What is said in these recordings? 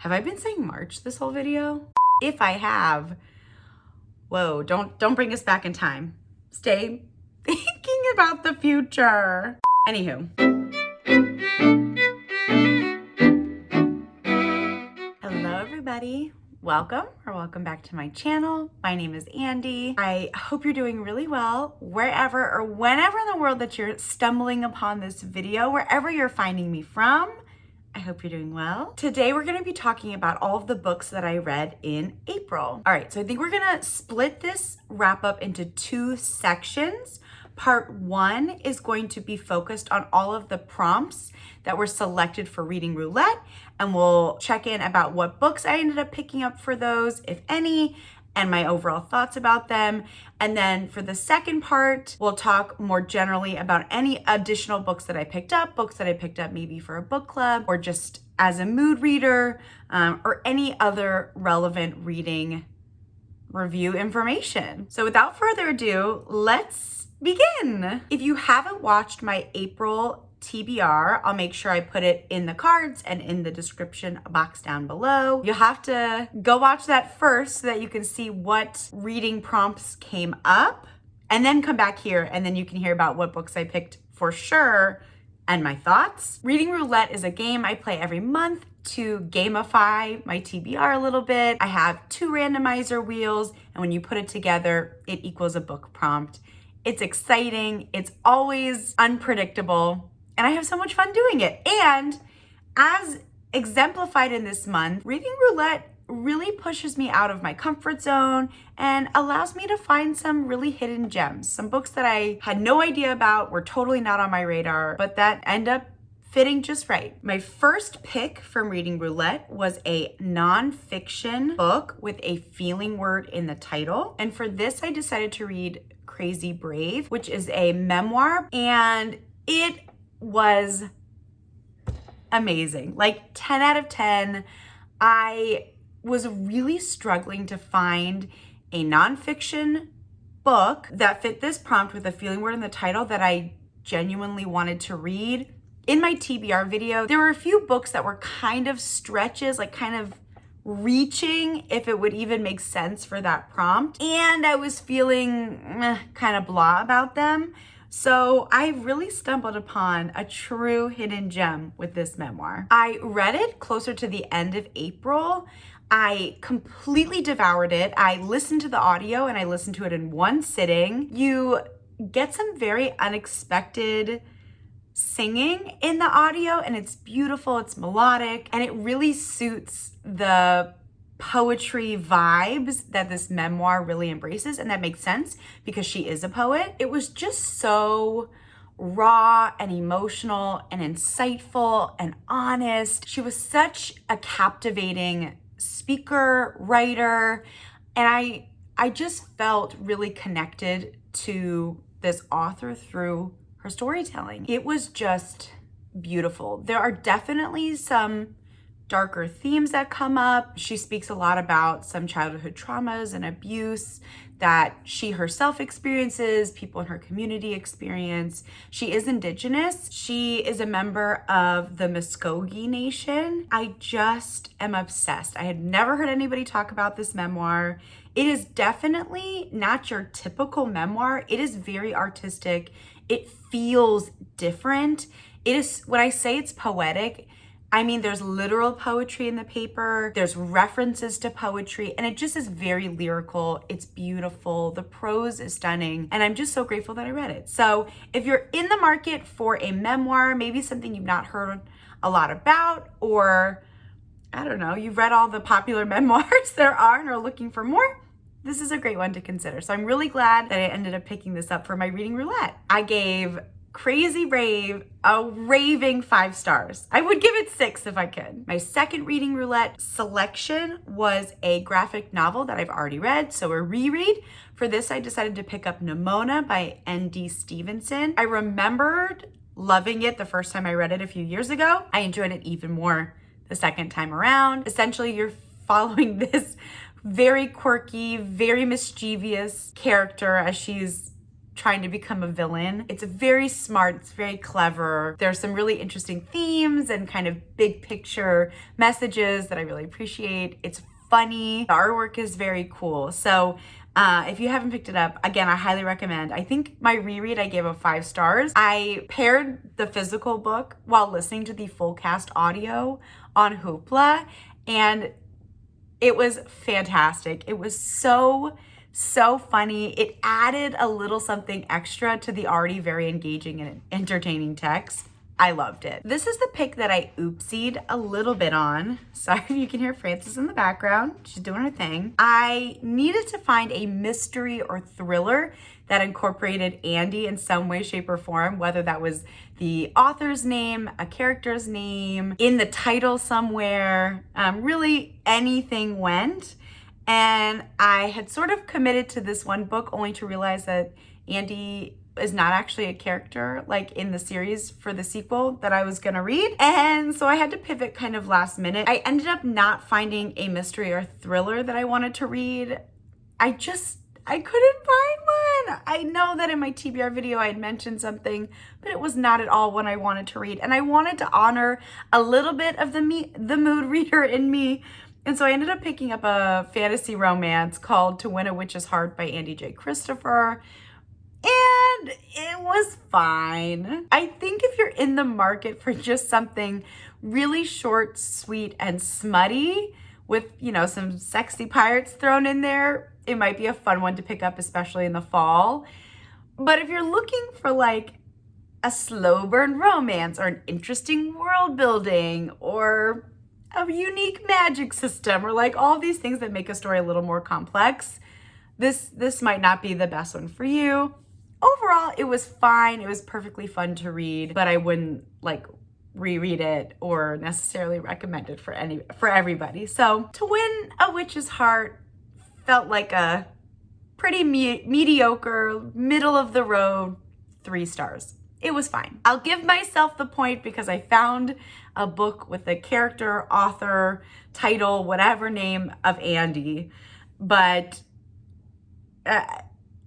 Have I been saying March this whole video? If I have, whoa, don't bring us back in time. Stay thinking about the future. Anywho. Hello everybody. Welcome back to my channel. My name is Andy. I hope you're doing really well wherever or whenever in the world that you're stumbling upon this video, wherever you're finding me from. I hope you're doing well. Today we're going to be talking about all of the books that I read in April. All right, so I think we're going to split this wrap up into two sections. Part one is going to be focused on all of the prompts that were selected for Reading Roulette, and we'll check in about what books I ended up picking up for those, if any, and my overall thoughts about them. And then for the second part, we'll talk more generally about any additional books that I picked up maybe for a book club or just as a mood reader, or any other relevant reading review information. So without further ado, let's begin. If you haven't watched my April TBR, I'll make sure I put it in the cards and in the description box down below. You'll have to go watch that first so that you can see what reading prompts came up, and then come back here and then you can hear about what books I picked for sure and my thoughts. Reading Roulette is a game I play every month to gamify my TBR a little bit. I have 2 randomizer wheels, and when you put it together, it equals a book prompt. It's exciting, it's always unpredictable, and I have so much fun doing it. And as exemplified in this month, Reading Roulette really pushes me out of my comfort zone and allows me to find some really hidden gems. Some books that I had no idea about, were totally not on my radar, but that end up fitting just right. My first pick from Reading Roulette was a nonfiction book with a feeling word in the title. And for this, I decided to read Crazy Brave, which is a memoir, and it was amazing. Like 10 out of 10. I was really struggling to find a nonfiction book that fit this prompt with a feeling word in the title that I genuinely wanted to read. In my TBR video, there were a few books that were kind of stretches, like kind of reaching if it would even make sense for that prompt. And I was feeling kind of blah about them. So I really stumbled upon a true hidden gem with this memoir. I read it closer to the end of April. I completely devoured it. I listened to the audio and I listened to it in one sitting. You get some very unexpected singing in the audio, and it's beautiful, it's melodic, and it really suits the poetry vibes that this memoir really embraces, and that makes sense because she is a poet. It was just so raw and emotional and insightful and honest. She was such a captivating speaker, writer, and I just felt really connected to this author through her storytelling. It was just beautiful. There are definitely some darker themes that come up. She speaks a lot about some childhood traumas and abuse that she herself experiences, people in her community experience. She is Indigenous. She is a member of the Muskogee Nation. I just am obsessed. I had never heard anybody talk about this memoir. It is definitely not your typical memoir. It is very artistic. It feels different. It is, when I say it's poetic, I mean, there's literal poetry in the paper, there's references to poetry, and it just is very lyrical. It's beautiful. The prose is stunning, and I'm just so grateful that I read it. So if you're in the market for a memoir, maybe something you've not heard a lot about, or I don't know, you've read all the popular memoirs there are and are looking for more, this is a great one to consider. So I'm really glad that I ended up picking this up for my Reading Roulette. I gave Crazy Brave a raving 5 stars. I would give it 6 if I could. My second Reading Roulette selection was a graphic novel that I've already read, so a reread. For this, I decided to pick up Nimona by N.D. Stevenson. I remembered loving it the first time I read it a few years ago. I enjoyed it even more the second time around. Essentially, you're following this very quirky, very mischievous character as she's trying to become a villain. It's very smart, it's very clever. There's some really interesting themes and kind of big picture messages that I really appreciate. It's funny. The artwork is very cool. So if you haven't picked it up, again, I highly recommend. I think my reread, I gave it 5 stars. I paired the physical book while listening to the full cast audio on Hoopla, and it was fantastic. It was so funny. It added a little something extra to the already very engaging and entertaining text. I loved it. This is the pick that I oopsied a little bit on. Sorry if you can hear Frances in the background. She's doing her thing. I needed to find a mystery or thriller that incorporated Andy in some way, shape, or form, whether that was the author's name, a character's name, in the title somewhere, really anything went. And I had sort of committed to this one book only to realize that Andy is not actually a character like in the series for the sequel that I was gonna read. And so I had to pivot kind of last minute. I ended up not finding a mystery or thriller that I wanted to read. I couldn't find one. I know that in my TBR video I had mentioned something, but it was not at all one I wanted to read. And I wanted to honor a little bit of the mood reader in me. And so I ended up picking up a fantasy romance called To Win a Witch's Heart by Andy J. Christopher. And it was fine. I think if you're in the market for just something really short, sweet, and smutty with, some sexy pirates thrown in there, it might be a fun one to pick up, especially in the fall. But if you're looking for like a slow burn romance or an interesting world building or a unique magic system or like all these things that make a story a little more complex, this might not be the best one for you. Overall, it was fine. It was perfectly fun to read, but I wouldn't like reread it or necessarily recommend it for everybody. So To Win a Witch's Heart felt like a pretty mediocre, middle of the road 3 stars. It was fine. I'll give myself the point because I found a book with the character, author, title, whatever name of Andy, but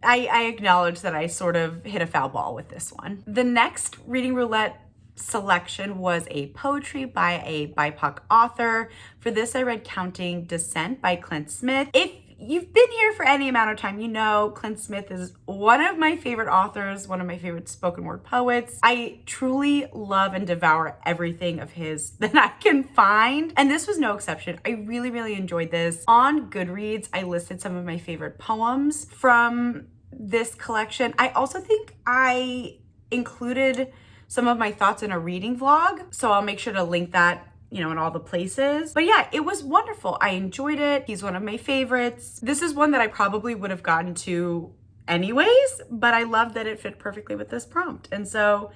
I acknowledge that I sort of hit a foul ball with this one. The next Reading Roulette selection was a poetry by a BIPOC author. For this, I read Counting Descent by Clint Smith. If you've been here for any amount of time, you know Clint Smith is one of my favorite authors, one of my favorite spoken word poets. I truly love and devour everything of his that I can find, and this was no exception. I really, really enjoyed this. On Goodreads, I listed some of my favorite poems from this collection. I also think I included some of my thoughts in a reading vlog, so I'll make sure to link that in all the places. But yeah, it was wonderful. I enjoyed it. He's one of my favorites. This is one that I probably would have gotten to anyways, but I love that it fit perfectly with this prompt. And so,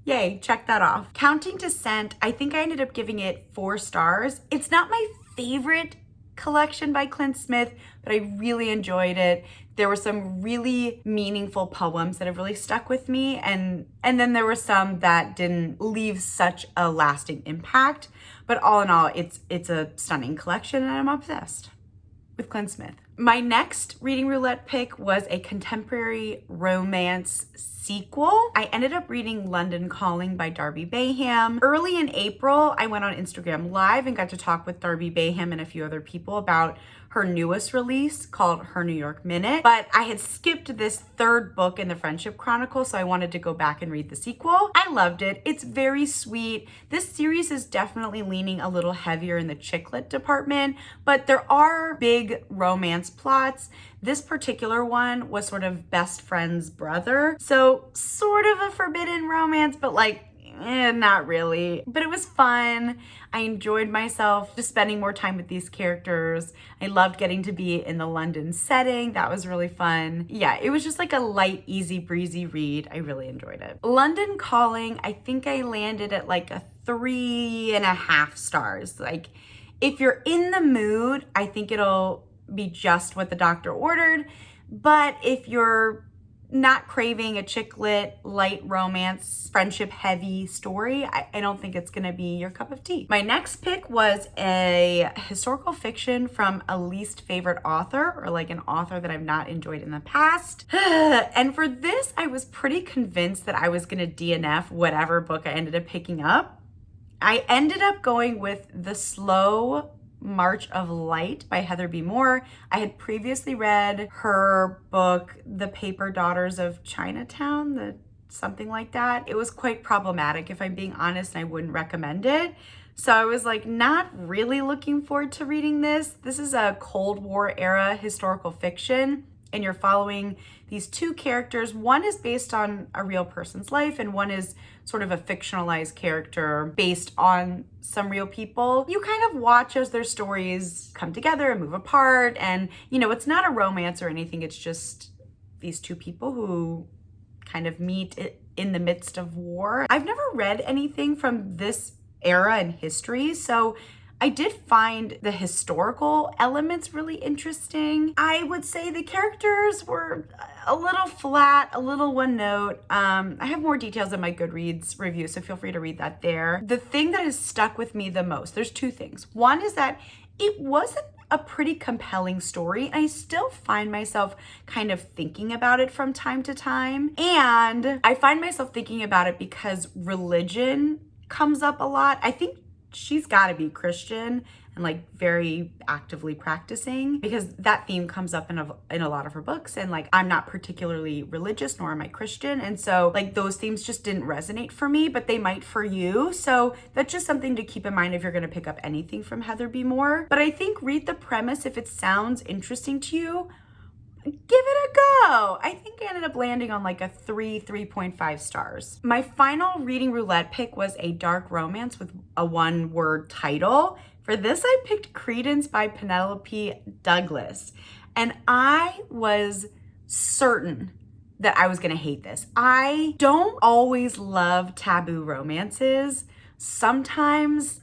yay, check that off. Counting Descent, I think I ended up giving it 4 stars. It's not my favorite collection by Clint Smith, but I really enjoyed it. There were some really meaningful poems that have really stuck with me, and then there were some that didn't leave such a lasting impact. But all in all, it's a stunning collection, and I'm obsessed with Clint Smith. My next Reading Roulette pick was a contemporary romance sequel. I ended up reading London Calling by Darby Bayham. Early in April, I went on Instagram Live and got to talk with Darby Bayham and a few other people about her newest release called Her New York Minute. But I had skipped this 3rd book in the Friendship Chronicle, so I wanted to go back and read the sequel. I loved it. It's very sweet. This series is definitely leaning a little heavier in the chick lit department, but there are big romance plots. This particular one was sort of best friend's brother, so sort of a forbidden romance, but like, not really. But it was fun. I enjoyed myself just spending more time with these characters. I loved getting to be in the London setting. That was really fun. Yeah, it was just like a light, easy breezy read. I really enjoyed it. London Calling, I think I landed at like a 3.5 stars. Like, if you're in the mood, I think it'll be just what the doctor ordered. But if you're not craving a chick lit, light romance, friendship heavy story, I don't think it's gonna be your cup of tea. My next pick was a historical fiction from a least favorite author, or like an author that I've not enjoyed in the past. And for this, I was pretty convinced that I was gonna DNF whatever book I ended up picking up. I ended up going with The Slow March of Light by Heather B. Moore. I had previously read her book, The Paper Daughters of Chinatown, something like that. It was quite problematic, if I'm being honest, and I wouldn't recommend it. So I was like not really looking forward to reading this. This is a Cold War era historical fiction, and you're following these two characters. One is based on a real person's life, and one is sort of a fictionalized character based on some real people. You kind of watch as their stories come together and move apart. And, it's not a romance or anything. It's just these two people who kind of meet in the midst of war. I've never read anything from this era in history, so I did find the historical elements really interesting. I would say the characters were a little flat, a little one note. I have more details in my Goodreads review, so feel free to read that there. The thing that has stuck with me the most, there's two things. One is that it wasn't a pretty compelling story. I still find myself kind of thinking about it from time to time. And I find myself thinking about it because religion comes up a lot. I think she's got to be Christian and like very actively practicing, because that theme comes up in a lot of her books. And like, I'm not particularly religious, nor am I Christian. And so like those themes just didn't resonate for me, but they might for you. So that's just something to keep in mind if you're going to pick up anything from Heather B. Moore. But I think read the premise. If it sounds interesting to you, give it a go. I think I ended up landing on like a 3.5 stars. My final reading roulette pick was a dark romance with a one-word title. For this, I picked Credence by Penelope Douglas. And I was certain that I was gonna hate this. I don't always love taboo romances. Sometimes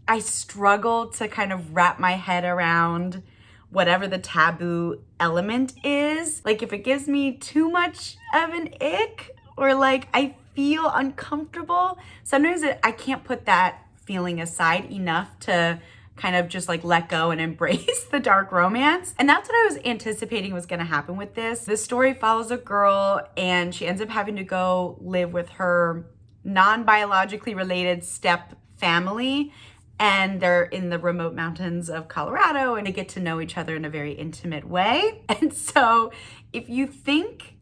I struggle to kind of wrap my head around whatever the taboo element is. Like if it gives me too much of an ick, or like I feel uncomfortable, sometimes I can't put that feeling aside enough to kind of just like let go and embrace the dark romance. And that's what I was anticipating was gonna happen with this. This story follows a girl and she ends up having to go live with her non-biologically related step family. And they're in the remote mountains of Colorado and they get to know each other in a very intimate way. And so if you think,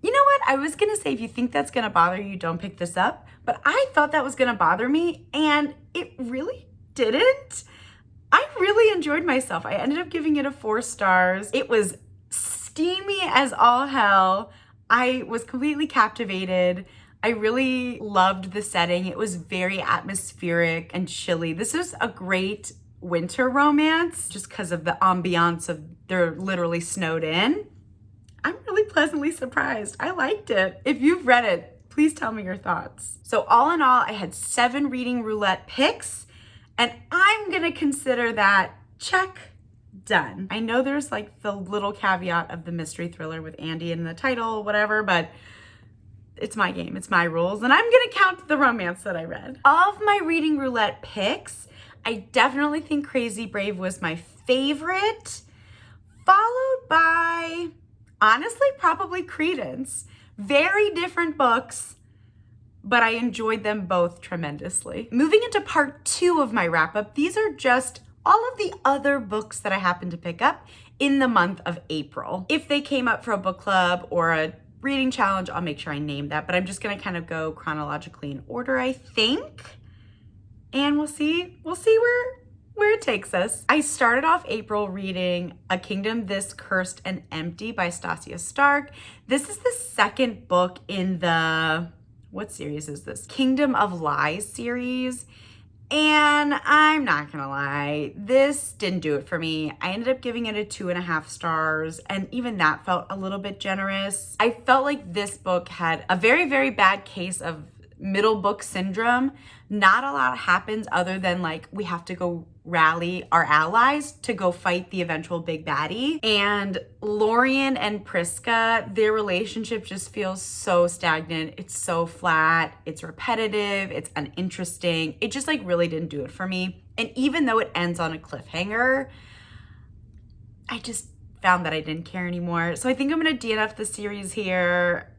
you know what? I was gonna say, if you think that's gonna bother you, don't pick this up. But I thought that was gonna bother me and it really didn't. I really enjoyed myself. I ended up giving it a 4 stars. It was steamy as all hell. I was completely captivated. I really loved the setting. It was very atmospheric and chilly. This is a great winter romance just because of the ambiance of they're literally snowed in. I'm really pleasantly surprised. I liked it. If you've read it, please tell me your thoughts. So all in all, I had 7 reading roulette picks, and I'm gonna consider that check, done. I know there's like the little caveat of the mystery thriller with Andy in the title, whatever, but it's my game, it's my rules, and I'm gonna count the romance that I read. Of my reading roulette picks, I definitely think Crazy Brave was my favorite, followed by, honestly, probably Credence. Very different books, but I enjoyed them both tremendously. Moving into part 2 of my wrap up, these are just all of the other books that I happened to pick up in the month of April. If they came up for a book club or a reading challenge, I'll make sure I name that, but I'm just gonna kind of go chronologically in order, I think, and we'll see where it takes us. I started off April reading A Kingdom This Cursed and Empty by Stasia Stark. This is the second book in the, what series is this? Kingdom of Lies series. And I'm not gonna lie, this didn't do it for me. I ended up giving it a 2.5 stars, and even that felt a little bit generous. I felt like this book had a very, very bad case of middle book syndrome. Not a lot happens other than like we have to go rally our allies to go fight the eventual big baddie. And Lorien and Priska, their relationship just feels so stagnant. It's so flat, it's repetitive, it's uninteresting. It just like really didn't do it for me. And even though it ends on a cliffhanger, I just found that I didn't care anymore. So I think I'm gonna DNF the series here.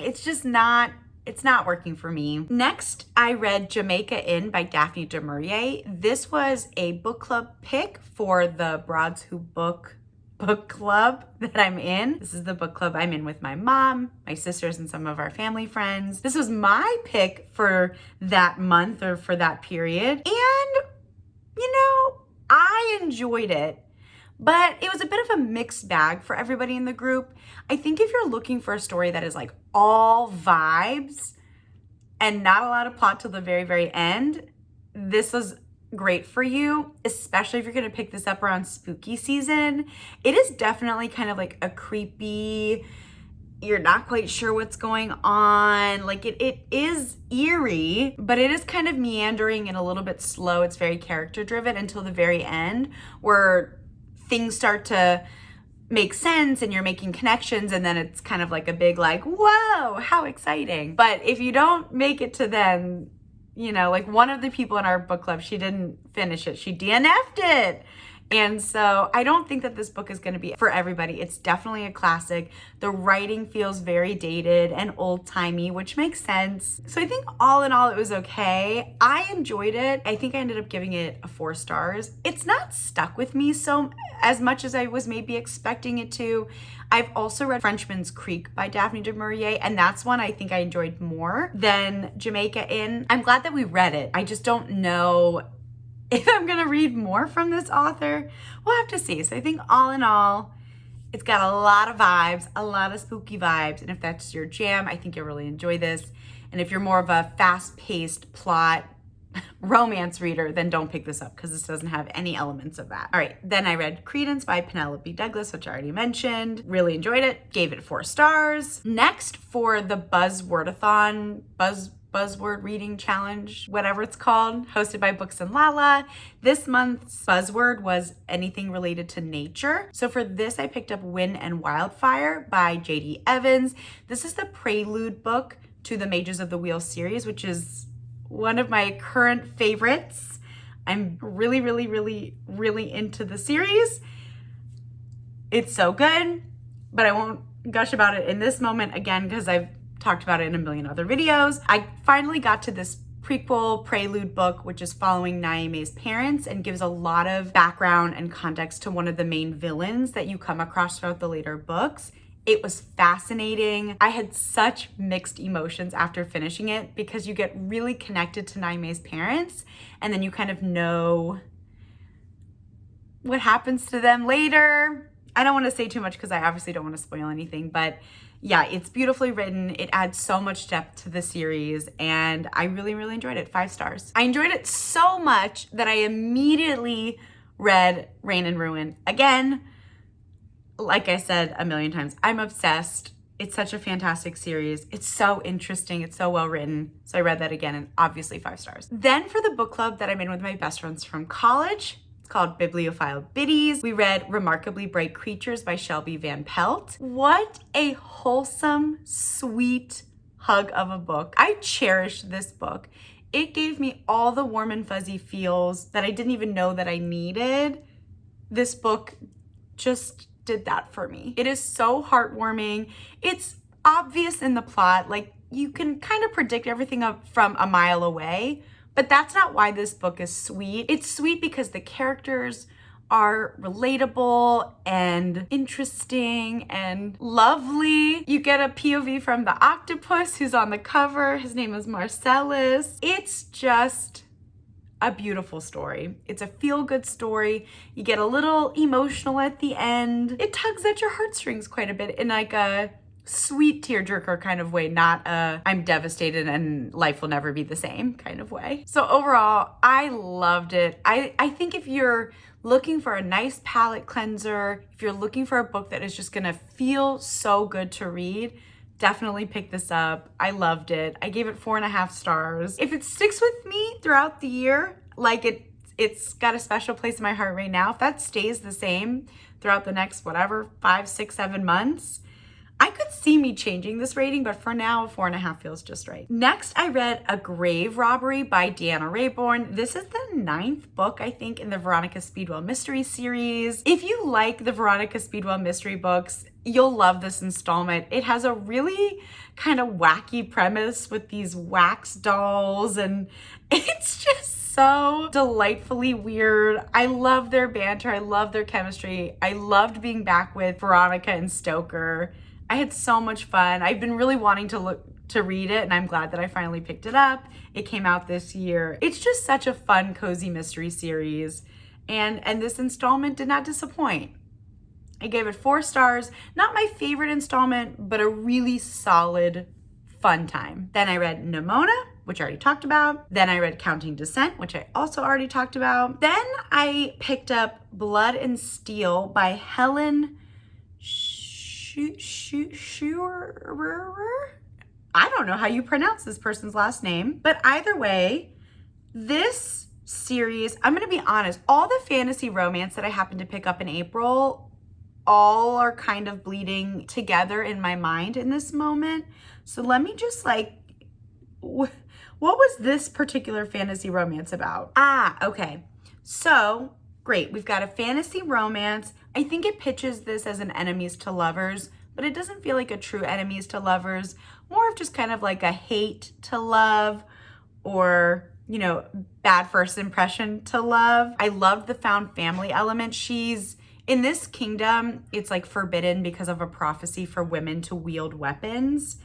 It's not working for me. Next, I read Jamaica Inn by Daphne du Maurier. This was a book club pick for the Broads Who Book club that I'm in. This is the book club I'm in with my mom, my sisters, and some of our family friends. This was my pick for that month or for that period. And, you know, I enjoyed it. But it was a bit of a mixed bag for everybody in the group. I think if you're looking for a story that is like all vibes and not a lot of plot till the very, very end, this is great for you, especially if you're gonna pick this up around spooky season. It is definitely kind of like a creepy, you're not quite sure what's going on. Like it is eerie, but it is kind of meandering and a little bit slow. It's very character driven until the very end where things start to make sense and you're making connections, and then it's kind of like a big like, whoa, how exciting. But if you don't make it to then, you know, like one of the people in our book club, she didn't finish it. She DNF'd it. And so I don't think that this book is going to be for everybody. It's definitely a classic. The writing feels very dated and old-timey, which makes sense. So I think all in all, it was okay. I enjoyed it. I think I ended up giving it a 4 stars. It's not stuck with me so as much as I was maybe expecting it to. I've also read Frenchman's Creek by Daphne du Maurier, and that's one I think I enjoyed more than Jamaica Inn. I'm glad that we read it. I just don't know if I'm gonna read more from this author. We'll have to see. So I think all in all, it's got a lot of vibes, a lot of spooky vibes. And if that's your jam, I think you'll really enjoy this. And if you're more of a fast-paced plot romance reader, then don't pick this up because this doesn't have any elements of that. All right, then I read Credence by Penelope Douglas, which I already mentioned. Really enjoyed it, gave it 4 stars. Next, for the Buzzwordathon, Buzzword Reading Challenge, whatever it's called, hosted by Books and Lala. This month's buzzword was anything related to nature. So for this, I picked up Wind and Wildfire by J.D. Evans. This is the prelude book to the Mages of the Wheel series, which is one of my current favorites. I'm really, really, really, really into the series. It's so good, but I won't gush about it in this moment again because I've talked about it in a million other videos. I finally got to this prequel prelude book, which is following Naomi's parents and gives a lot of background and context to one of the main villains that you come across throughout the later books. It was fascinating. I had such mixed emotions after finishing it because you get really connected to Naomi's parents and then you kind of know what happens to them later. I don't want to say too much because I obviously don't want to spoil anything, but yeah, it's beautifully written. It adds so much depth to the series and I really, really enjoyed it. 5 stars. I enjoyed it so much that I immediately read Reign and Ruin again. Like I said a million times, I'm obsessed. It's such a fantastic series. It's so interesting. It's so well written. So I read that again and obviously 5 stars. Then for the book club that I'm in with my best friends from college, it's called Bibliophile Biddies. We read Remarkably Bright Creatures by Shelby Van Pelt. What a wholesome, sweet hug of a book. I cherished this book. It gave me all the warm and fuzzy feels that I didn't even know that I needed. This book just did that for me. It is so heartwarming. It's obvious in the plot. Like you can kind of predict everything up from a mile away, but that's not why this book is sweet. It's sweet because the characters are relatable and interesting and lovely. You get a POV from the octopus who's on the cover. His name is Marcellus. It's just a beautiful story. It's a feel-good story. You get a little emotional at the end. It tugs at your heartstrings quite a bit in like a sweet tearjerker kind of way, not a I'm devastated and life will never be the same kind of way. So overall, I loved it. I think if you're looking for a nice palate cleanser, if you're looking for a book that is just gonna feel so good to read, definitely pick this up. I loved it. I gave it 4.5 stars. If it sticks with me throughout the year, like it's got a special place in my heart right now. If that stays the same throughout the next, whatever, 5, 6, 7 months, I could see me changing this rating, but for now, 4.5 feels just right. Next, I read A Grave Robbery by Deanna Raybourn. This is the 9th book, I think, in the Veronica Speedwell mystery series. If you like the Veronica Speedwell mystery books, you'll love this installment. It has a really kind of wacky premise with these wax dolls, and it's just so delightfully weird. I love their banter. I love their chemistry. I loved being back with Veronica and Stoker. I had so much fun. I've been really wanting to read it, and I'm glad that I finally picked it up. It came out this year. It's just such a fun, cozy mystery series, and this installment did not disappoint. I gave it 4 stars. Not my favorite installment, but a really solid, fun time. Then I read Nimona, which I already talked about. Then I read Counting Descent, which I also already talked about. Then I picked up Blood and Steel by Helen I don't know how you pronounce this person's last name, but either way, this series, I'm going to be honest, all the fantasy romance that I happened to pick up in April, all are kind of bleeding together in my mind in this moment. So let me just what was this particular fantasy romance about? Okay. So great. We've got a fantasy romance. I think it pitches this as an enemies to lovers, but it doesn't feel like a true enemies to lovers, more of just kind of like a hate to love, or, you know, bad first impression to love. I loved the found family element. She's in this kingdom, it's like forbidden because of a prophecy for women to wield weapons.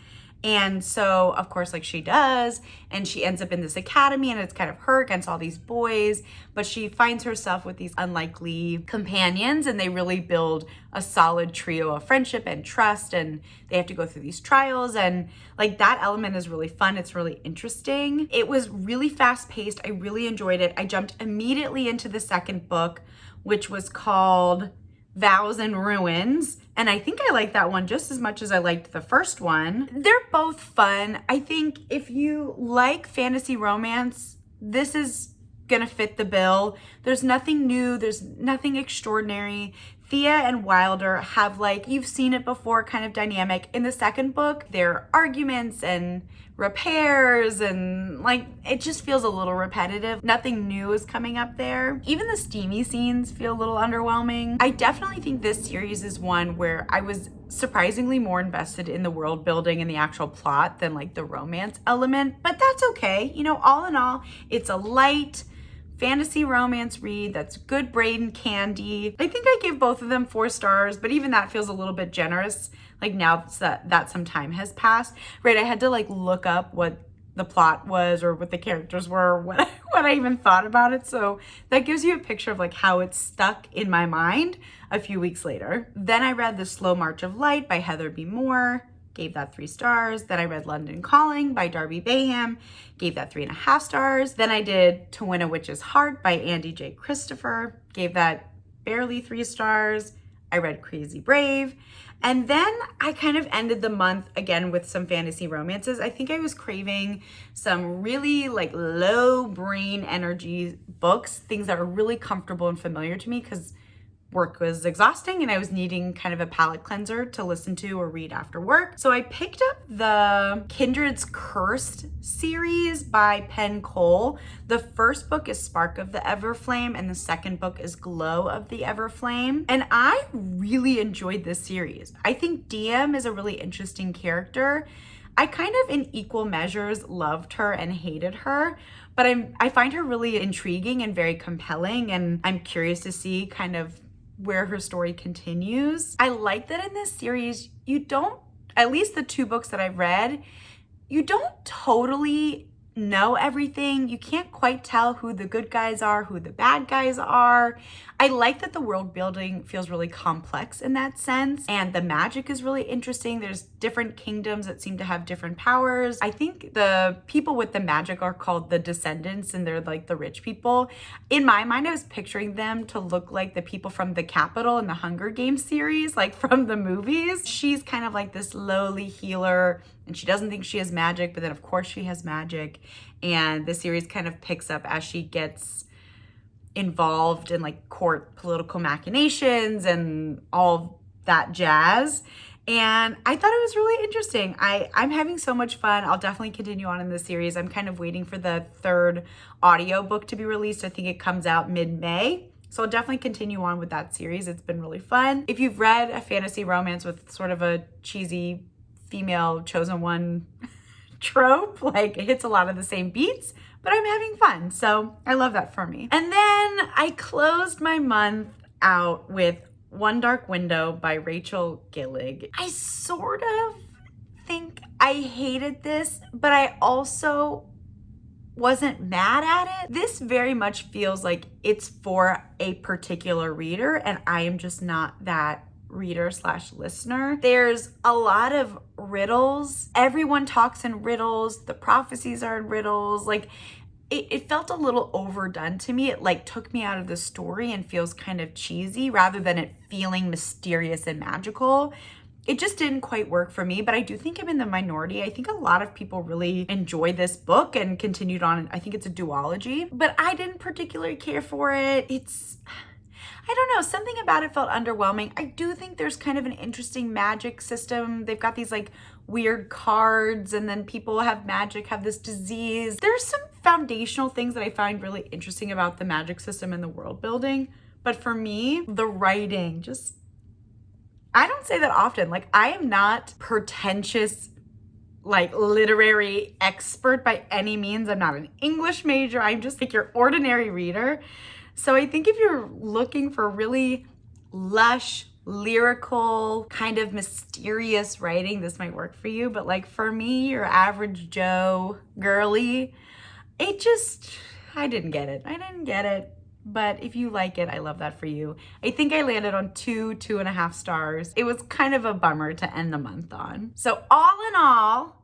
And so, of course, like she does, and she ends up in this academy, and it's kind of her against all these boys, but she finds herself with these unlikely companions, and they really build a solid trio of friendship and trust, and they have to go through these trials, and like that element is really fun. It's really interesting. It was really fast paced. I really enjoyed it. I jumped immediately into the second book, which was called Vows and Ruins, and I think I like that one just as much as I liked the first one. They're both fun. I think if you like fantasy romance, this is gonna fit the bill. There's nothing new, there's nothing extraordinary. Thea and Wilder have, like, you've seen it before, kind of dynamic. In the second book, there are arguments and repairs, and like it just feels a little repetitive. Nothing new is coming up there. Even the steamy scenes feel a little underwhelming. I definitely think this series is one where I was surprisingly more invested in the world building and the actual plot than like the romance element, but that's okay. You know, all in all, it's a light fantasy romance read that's good brain candy. I think I gave both of them 4 stars, but even that feels a little bit generous, like now that some time has passed, right? I had to like look up what the plot was or what the characters were, what I even thought about it. So that gives you a picture of like how it's stuck in my mind a few weeks later. Then I read The Slow March of Light by Heather B. Moore. Gave that 3 stars. Then I read London Calling by Darby Bayham, gave that 3.5 stars. Then I did To Win a Witch's Heart by Andy J. Christopher, gave that barely 3 stars. I read Crazy Brave. And then I kind of ended the month again with some fantasy romances. I think I was craving some really like low brain energy books, things that were really comfortable and familiar to me because work was exhausting and I was needing kind of a palate cleanser to listen to or read after work. So I picked up the Kindred's Cursed series by Penn Cole. The first book is Spark of the Everflame and the second book is Glow of the Everflame. And I really enjoyed this series. I think DM is a really interesting character. I kind of in equal measures loved her and hated her, but I find her really intriguing and very compelling, and I'm curious to see kind of where her story continues. I like that in this series, you don't, at least the 2 books that I've read, you don't totally know everything. You can't quite tell who the good guys are, who the bad guys are. I like that the world building feels really complex in that sense, and the magic is really interesting. There's different kingdoms that seem to have different powers. I think the people with the magic are called the descendants, and they're like the rich people. In my mind, I was picturing them to look like the people from the Capitol in the Hunger Games series, like from the movies. She's kind of like this lowly healer, and she doesn't think she has magic, but then of course she has magic. And the series kind of picks up as she gets involved in like court political machinations and all that jazz. And I thought it was really interesting. I'm having so much fun. I'll definitely continue on in the series. I'm kind of waiting for the third audiobook to be released. I think it comes out mid-May. So I'll definitely continue on with that series. It's been really fun. If you've read a fantasy romance with sort of a cheesy female chosen one trope, like it hits a lot of the same beats, but I'm having fun. So I love that for me. And then I closed my month out with One Dark Window by Rachel Gillig. I sort of think I hated this, but I also wasn't mad at it. This very much feels like it's for a particular reader, and I am just not that reader slash listener. There's a lot of riddles. Everyone talks in riddles. The prophecies are in riddles. Like it felt a little overdone to me. It like took me out of the story and feels kind of cheesy rather than it feeling mysterious and magical. It just didn't quite work for me, but I do think I'm in the minority. I think a lot of people really enjoyed this book and continued on. I think it's a duology, but I didn't particularly care for it. I don't know, something about it felt underwhelming. I do think there's kind of an interesting magic system. They've got these like weird cards, and then people have magic, have this disease. There's some foundational things that I find really interesting about the magic system and the world building. But for me, the writing just, I don't say that often. Like, I am not pretentious, like literary expert by any means. I'm not an English major. I'm just like your ordinary reader. So I think if you're looking for really lush, lyrical, kind of mysterious writing, this might work for you. But like for me, your average Joe girly, I didn't get it. But if you like it, I love that for you. I think I landed on 2.5 stars. It was kind of a bummer to end the month on. So all in all,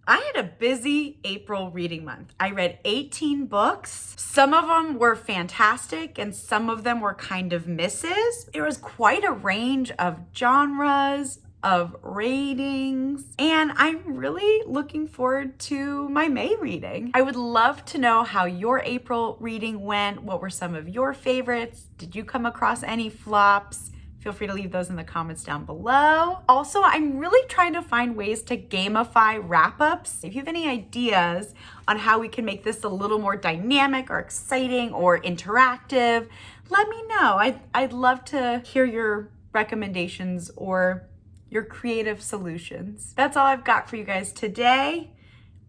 I had a busy April reading month. I read 18 books. Some of them were fantastic and some of them were kind of misses. There was quite a range of genres, of ratings, and I'm really looking forward to my May reading. I would love to know how your April reading went. What were some of your favorites? Did you come across any flops? Feel free to leave those in the comments down below. Also, I'm really trying to find ways to gamify wrap-ups. If you have any ideas on how we can make this a little more dynamic or exciting or interactive, let me know. I'd love to hear your recommendations or your creative solutions. That's all I've got for you guys today.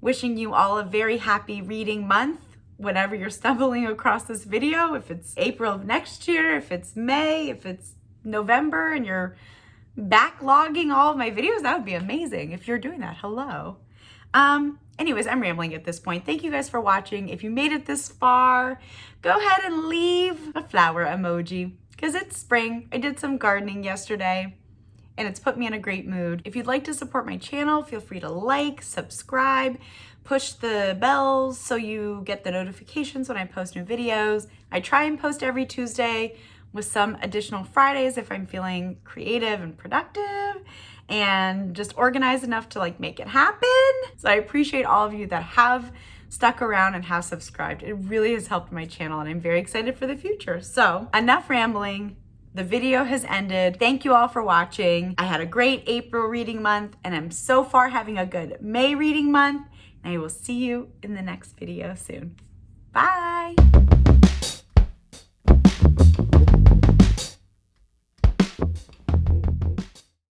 Wishing you all a very happy reading month whenever you're stumbling across this video. If it's April of next year, if it's May, if it's November and you're backlogging all of my videos, that would be amazing. If you're doing that, hello. Anyways, I'm rambling at this point. Thank you guys for watching. If you made it this far, go ahead and leave a flower emoji because it's spring. I did some gardening yesterday and it's put me in a great mood. If you'd like to support my channel, feel free to like, subscribe, push the bells so you get the notifications when I post new videos. I try and post every Tuesday with some additional Fridays if I'm feeling creative and productive and just organized enough to like make it happen. So I appreciate all of you that have stuck around and have subscribed. It really has helped my channel and I'm very excited for the future. So enough rambling. The video has ended. Thank you all for watching. I had a great April reading month and I'm so far having a good May reading month. And I will see you in the next video soon. Bye.